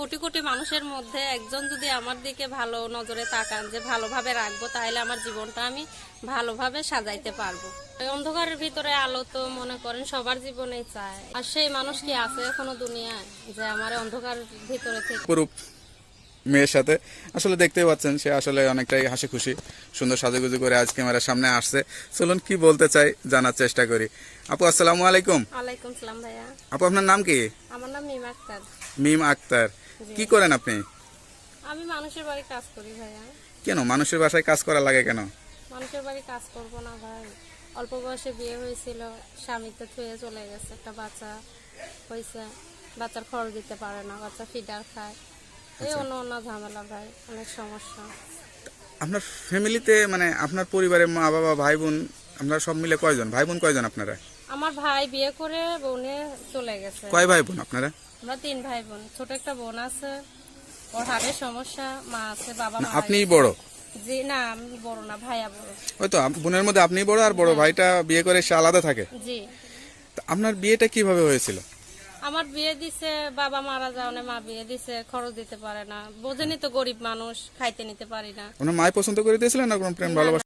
কোটি কোটি মানুষের মধ্যে একজন যদি আমার দিকে ভালো নজরে তাকান, যে ভালোভাবে রাখবো, তাহলে আমার জীবনটা আমি ভালোভাবে সাজাইতে পারবো। এই অন্ধকারের ভিতরে আলো তো মনে করেন সবার জীবনেই চায়। আর সেই মানুষ কি আছে এখনো দুনিয়ায় যে আমার অন্ধকারের ভিতরে থেকে পুরো মেয়ের সাথে আসলে দেখতেই পাচ্ছেন সে আসলে অনেকটাই হাসি খুশি সুন্দর সাজুগুজু করে আজ ক্যামেরার সামনে আসছে। চলুন কি বলতে চাই জানার চেষ্টা করি। আপু আসসালামু আলাইকুম। ওয়ালাইকুম সালাম ভাইয়া। আপু আপনার নাম কি? আমার নাম মিম আক্তার। মিম আক্তার। কি করেন আপনি? আমি মানুষের বাড়ি কাজ করি ভাইয়া। কেন মানুষের বাসায় কাজ করা লাগে কেন? মানুষের বাড়ি কাজ করবো না ভাই? অল্প বয়সে বিয়ে হয়েছিল, স্বামীতে থুয়ে চলে গেছে, একটা বাচ্চা হয়েছে, বাচ্চার খরচ দিতে পারে না, বাচ্চা ফিডার খায়, এই অন্য অন্য ঝামেলা ভাই, অনেক সমস্যা। আপনার ফ্যামিলিতে মানে আপনার পরিবারের মা বাবা ভাই বোন আপনারা সব মিলে কয়জন? ভাই বোন কয়জন আপনারা? আমার ভাই বিয়ে করে বোনে চলে গেছে। কয় ভাই বোন আপনারা? আমরা 3 ভাই বোন। ছোট একটা বোন আছে, ওর হাড়ের সমস্যা, মা আছে, বাবা না, মারা আপনিই গেছে। বড়? জি না, আমি বড় না, ভাইয়া বড়। ওই তো বোনের মধ্যে আপনিই বড় আর বড় ভাইটা বিয়ে করে সে আলাদা থাকে। জি। তা আপনার বিয়েটা কিভাবে হয়েছিল? আমার বিয়ে দিছে, বাবা মারা যাওয়ানে মা বিয়ে দিছে, খরচ দিতে পারে না, বোঝেনি তো, গরিব মানুষ, খাইতে নিতে পারি না। আপনার মায় পছন্দ করে দিয়েছিলেন না কোনো প্রেম ভালোবাসা?